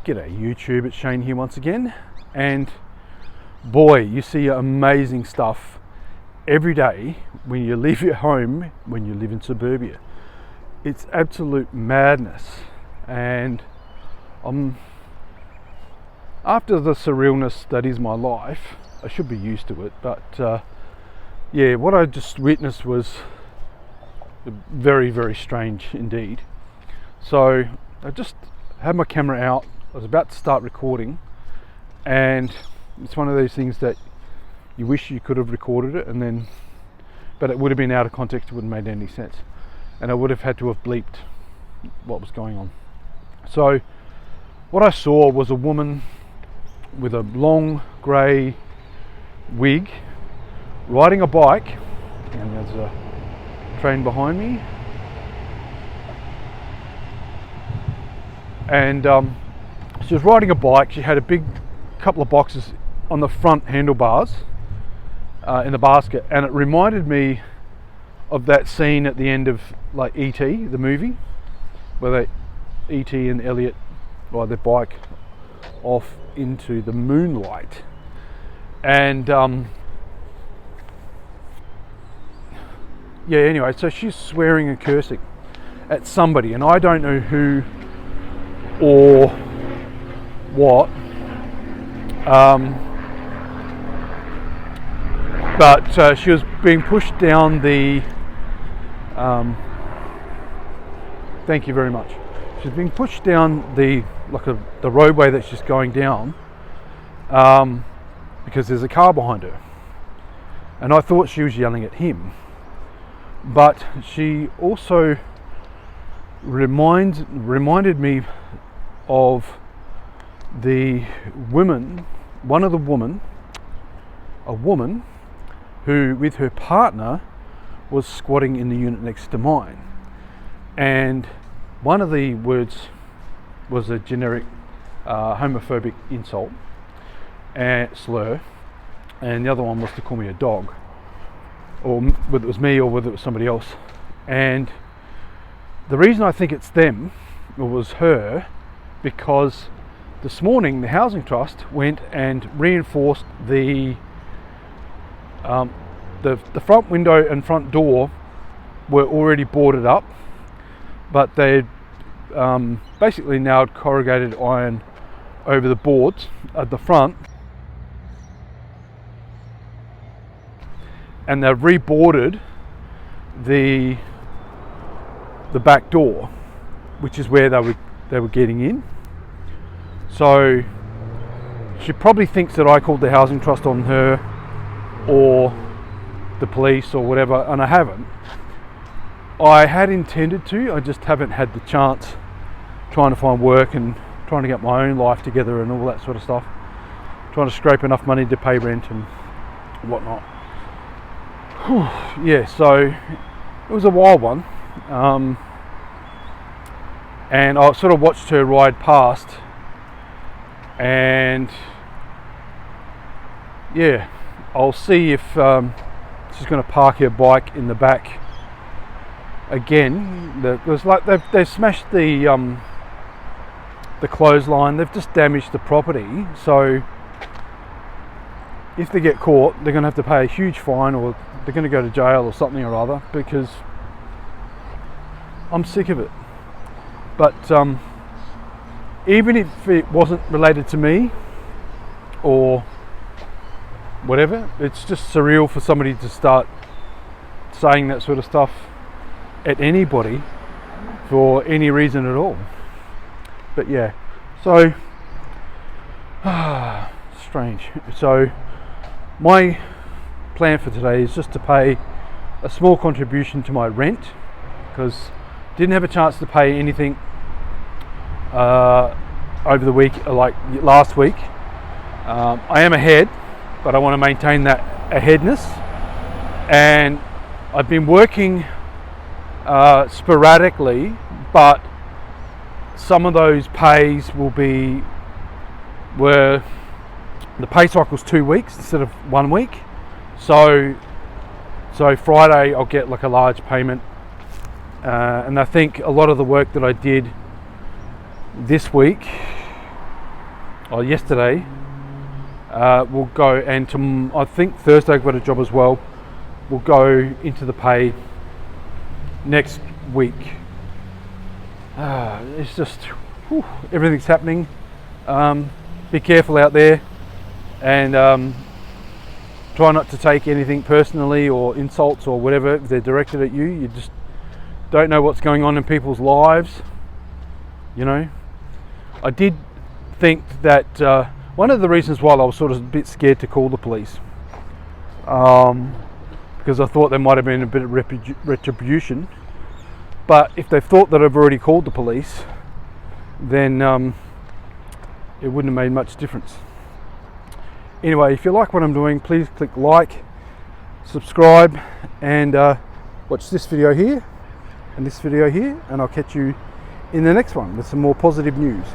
G'day YouTube, it's Shane here once again, and boy, you see amazing stuff every day when you leave your home, when you live in suburbia. It's absolute madness, and after the surrealness that is my life, I should be used to it, but yeah, what I just witnessed was very, very strange indeed. So I just had my camera out. I was about to start recording, and it's one of those things that you wish you could have recorded it, but it would have been out of context. It wouldn't have made any sense, and I would have had to have bleeped what was going on. So what I saw was a woman with a long grey wig riding a bike, and there's a train behind me, and she was riding a bike. She had a big couple of boxes on the front handlebars in the basket, and it reminded me of that scene at the end of like E.T., the movie, where E.T. and Elliot ride their bike off into the moonlight. And yeah, anyway, so she's swearing and cursing at somebody, and I don't know who or what, but she was being pushed down the thank you very much. She's being pushed down the roadway that she's going down, because there's a car behind her, and I thought she was yelling at him, but she also reminded me of the woman, a woman who with her partner was squatting in the unit next to mine, and one of the words was a generic homophobic insult and slur, and the other one was to call me a dog, or whether it was me or whether it was somebody else. And the reason I think it's them, or was her, because this morning the Housing Trust went and reinforced the front window and front door were already boarded up, but they basically nailed corrugated iron over the boards at the front, and they've reboarded the back door, which is where they were getting in. So she probably thinks that I called the Housing Trust on her or the police or whatever, and I haven't. I had intended to, I just haven't had the chance, trying to find work and trying to get my own life together and all that sort of stuff, trying to scrape enough money to pay rent and whatnot. Whew, yeah, so it was a wild one, and I sort of watched her ride past, and yeah, I'll see if she's going to park her bike in the back again. There's like they've smashed the clothesline. They've just damaged the property, so if they get caught, they're going to have to pay a huge fine, or they're going to go to jail or something or other, because I'm sick of it. But even if it wasn't related to me or whatever, it's just surreal for somebody to start saying that sort of stuff at anybody for any reason at all. But yeah, so strange. So my plan for today is just to pay a small contribution to my rent, because didn't have a chance to pay anything over the week, like last week. I am ahead, but I want to maintain that aheadness, and I've been working sporadically, but some of those pays were the pay cycle's 2 weeks instead of 1 week. So Friday I'll get like a large payment, and I think a lot of the work that I did this week or yesterday, we'll go, and I think Thursday I've got a job as well. We'll go into the pay next week. It's just, whew, everything's happening. Be careful out there, and try not to take anything personally, or insults or whatever if they're directed at you. You just don't know what's going on in people's lives, you know. I did think that one of the reasons why I was sort of a bit scared to call the police, because I thought there might have been a bit of retribution. But if they thought that I've already called the police, then it wouldn't have made much difference. Anyway, if you like what I'm doing, please click like, subscribe, and watch this video here and this video here, and I'll catch you in the next one with some more positive news.